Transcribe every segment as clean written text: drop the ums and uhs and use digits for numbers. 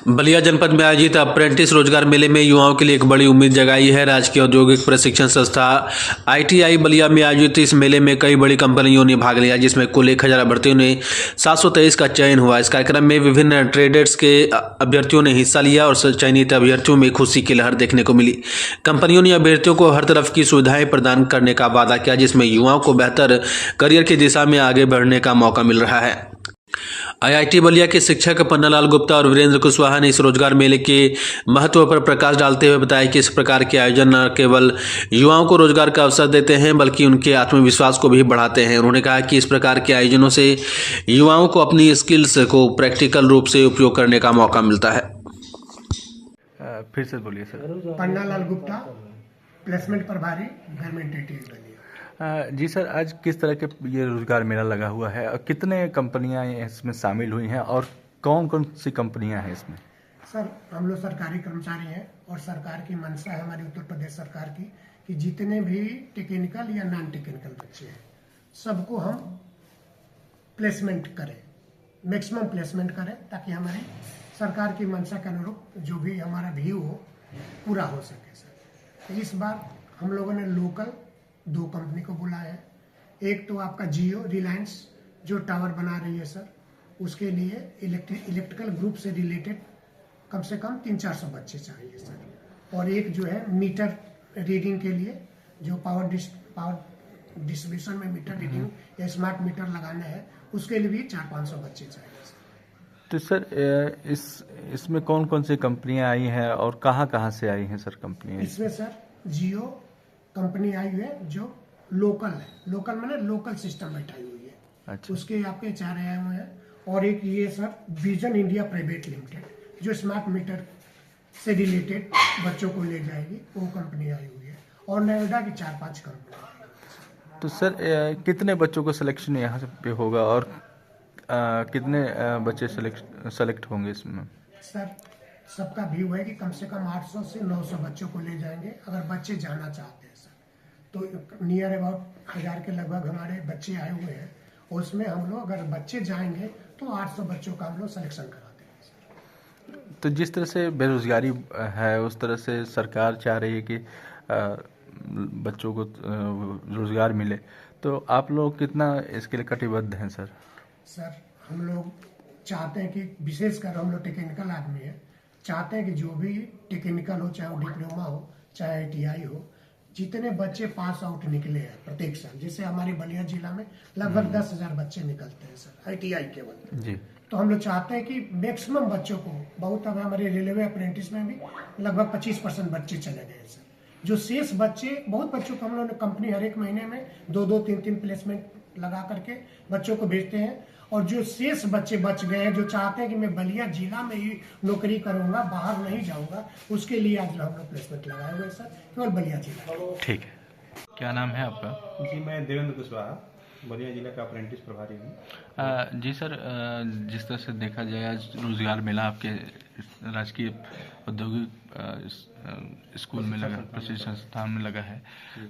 बलिया जनपद में आयोजित अप्रेंटिस रोजगार मेले में युवाओं के लिए एक बड़ी उम्मीद जगाई है। राजकीय औद्योगिक प्रशिक्षण संस्था आईटीआई बलिया में आयोजित इस मेले में कई बड़ी कंपनियों ने भाग लिया, जिसमें कुल 1000 अभ्यर्थियों ने 723 का चयन हुआ। इस कार्यक्रम में विभिन्न ट्रेडर्स के अभ्यर्थियों ने हिस्सा लिया और चयनित अभ्यर्थियों में खुशी की लहर देखने को मिली। कंपनियों ने अभ्यर्थियों को हर तरफ की सुविधाएं प्रदान करने का वादा किया, जिसमें युवाओं को बेहतर करियर की दिशा में आगे बढ़ने का मौका मिल रहा है। आईआईटी बलिया के शिक्षक पन्नालाल गुप्ता और वीरेंद्र कुशवाहा ने इस रोजगार मेले के महत्व पर प्रकाश डालते हुए बताया कि इस प्रकार के आयोजन न केवल युवाओं को रोजगार का अवसर देते हैं, बल्कि उनके आत्मविश्वास को भी बढ़ाते हैं। उन्होंने कहा कि इस प्रकार के आयोजनों से युवाओं को अपनी स्किल्स को प्रैक्टिकल रूप से उपयोग करने का मौका मिलता है। फिर से बोलिए सर। पन्नालाल गुप्ता, प्लेसमेंट प्रभारी, गवर्नमेंट आईटीआई बलिया। जी सर, आज किस तरह के ये रोजगार मेला लगा हुआ है और कितने कंपनियां इसमें शामिल हुई हैं और कौन कौन सी कंपनियां हैं इसमें? सर, हम लोग सरकारी कर्मचारी हैं और सरकार की मंशा है हमारी उत्तर प्रदेश सरकार की कि जितने भी टेक्निकल या नॉन टेक्निकल बच्चे हैं सबको हम प्लेसमेंट करें, मैक्सिमम प्लेसमेंट करें, ताकि हमारी सरकार की मंशा के अनुरूप जो भी हमारा व्यू हो पूरा हो सके। सर, तो इस बार हम लोगों ने लोकल 2 कंपनी को बुलाया है। एक तो आपका जियो रिलायंस जो टावर बना रही है सर, उसके लिए इलेक्ट्रिकल ग्रुप से रिलेटेड कम से कम 300-400 बच्चे चाहिए सर। और एक जो है मीटर रीडिंग के लिए जो पावर डिस्ट्रीब्यूशन में मीटर रीडिंग या स्मार्ट मीटर लगाना है, उसके लिए भी 400-500 बच्चे चाहिए सर। तो सर इसमें कौन कौन सी कंपनियां आई हैं और कहाँ से आई हैं सर कंपनियां? इसमें सर जियो कंपनी आई हुई है जो लोकल है, लोकल मैंने लोकल सिस्टम बैठाई हुई है। अच्छा। उसके आपके 4 आए हुए हैं। और एक ये sir vision India private limited जो स्मार्ट मीटर से रिलेटेड बच्चों को ले जाएगी, वो कंपनी आई हुई है। और नोएडा की 4-5 कंपनी। तो सर कितने बच्चों को सिलेक्शन यहाँ पे होगा और कितने बच्चे सेलेक्ट होंगे इसमें? सर, सबका व्यू है कि कम से कम 800 से 900 बच्चों को ले जाएंगे अगर बच्चे जाना चाहते हैं सर। तो नियर अबाउट 1000 के लगभग हमारे बच्चे आए हुए हैं। उसमें हम लोग अगर बच्चे जाएंगे तो 800 बच्चों का हम लोग सिलेक्शन कराते हैं सर। तो जिस तरह से बेरोजगारी है उस तरह से सरकार चाह रही है कि बच्चों को रोजगार मिले, तो आप लोग कितना इसके लिए कटिबद्ध हैं सर? सर, हम लोग चाहते हैं कि विशेषकर हम लोग टेक्निकल आदमी हैं, चाहते हैं कि जो भी टेक्निकल हो, चाहे वो डिप्लोमा हो चाहे आईटीआई हो, जितने बच्चे पास आउट निकले हैं प्रत्येक साल, जैसे हमारे बलिया जिला में लगभग 10,000 बच्चे निकलते हैं सर आईटीआई केवल जी। तो हम लोग चाहते हैं कि मैक्सिमम बच्चों को, बहुत अब हमारे रेलवे अप्रेंटिस में भी लगभग 25% बच्चे चले गए सर। जो शेष बच्चे, बहुत बच्चों को हम लोग ने कंपनी हर एक महीने में 2-2, 3-3 प्लेसमेंट लगा करके बच्चों को भेजते हैं। और जो शेष बच्चे बच गए हैं जो चाहते हैं कि मैं बलिया जिला में ही नौकरी करूंगा, बाहर नहीं जाऊंगा, उसके लिए आज हम लोग प्लेसमेंट लगाए हुए सर, केवल बलिया जिला। ठीक है, क्या नाम है आपका? जी, मैं देवेंद्र कुशवाहा, बलिया जिला का अप्रेंटिस प्रभारी हूँ। जी सर, जिस तरह से देखा जाए आज रोजगार मेला आपके राजकीय औद्योगिक स्कूल में लगा, प्रशिक्षण संस्थान में लगा है,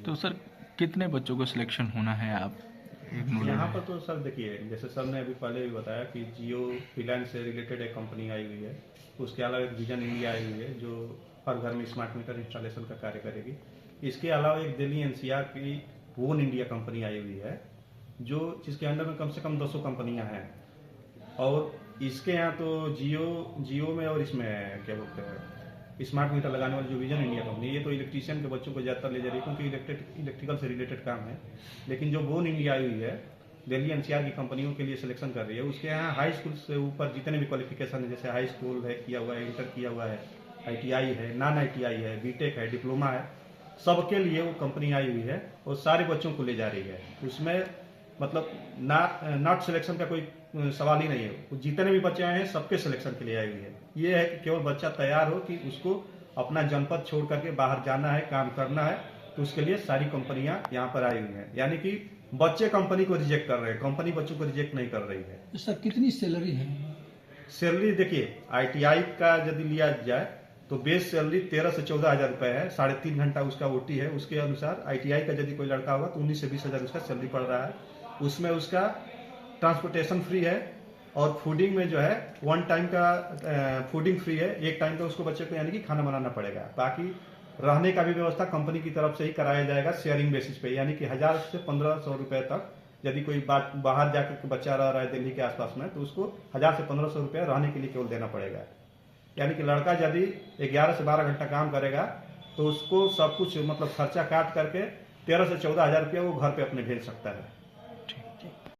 तो सर कितने बच्चों को सिलेक्शन होना है? आप यहाँ पर तो सर देखिए, जैसे सर ने अभी पहले भी बताया कि जियो रिलायंस से रिलेटेड एक कंपनी आई हुई है, उसके अलावा एक विजन इंडिया आई हुई है जो हर घर में स्मार्ट मीटर इंस्टॉलेशन का कार्य करेगी। इसके अलावा एक दिल्ली एनसीआर की वोन इंडिया कंपनी आई हुई है जो जिसके अंडर में कम से कम 200 कंपनियां हैं। और इसके यहाँ तो जियो में और इसमें क्या बोलते हैं स्मार्ट मीटर लगाने वाली जो विजन इंडिया कंपनी, ये तो इलेक्ट्रीशियन के बच्चों को ज़्यादातर ले जा रही है क्योंकि इलेक्ट्रिकल से रिलेटेड काम है। लेकिन जो वोन इंडिया आई हुई है दिल्ली एनसीआर की कंपनियों के लिए सिलेक्शन कर रही है, उसके यहाँ हाई स्कूल से ऊपर जितने भी क्वालिफिकेशन है, जैसे हाई स्कूल है किया हुआ है, इंटर किया हुआ है, आईटीआई है, नॉन आईटीआई है, बीटेक है, डिप्लोमा है, सबके लिए वो कंपनी आई हुई है और सारे बच्चों को ले जा रही है। उसमें मतलब नॉट सिलेक्शन का कोई सवाल ही नहीं है। जितने भी बच्चे आए हैं सबके सिलेक्शन के लिए आई हुई है। ये है कि केवल बच्चा तैयार हो कि उसको अपना जनपद छोड़ करके बाहर जाना है, काम करना है, तो उसके लिए सारी कंपनियां यहाँ पर आई हुई हैं। यानी कि बच्चे कंपनी को रिजेक्ट कर रहे हैं, कंपनी बच्चों को रिजेक्ट नहीं कर रही है। तो सर कितनी सैलरी है? सैलरी देखिए, आईटीआई का यदि लिया जाए तो बेस सैलरी 13 से 14 हजार रुपए है, 3.5 घंटा उसका ओटी है। उसके अनुसार आईटीआई का यदि कोई लड़का होगा तो 19 से 20 हजार उसका सैलरी पड़ रहा है। उसमें उसका ट्रांसपोर्टेशन फ्री है, और फूडिंग में जो है 1 टाइम का फूडिंग फ्री है, 1 टाइम का उसको बच्चे को यानी कि खाना बनाना पड़ेगा। बाकी रहने का भी व्यवस्था कंपनी की तरफ से ही कराया जाएगा शेयरिंग बेसिस पे, यानी कि 1000 से 1500 रुपए तक। यदि कोई बाहर जाकर बच्चा रह रहा है दिल्ली के आसपास में, तो उसको 1000 से 1500 रुपया रहने के लिए केवल देना पड़ेगा। यानी कि लड़का यदि 11 से 12 घंटा काम करेगा तो उसको सब कुछ मतलब खर्चा काट करके 13 से 14 हजार रुपया वो घर पे अपने भेज सकता है।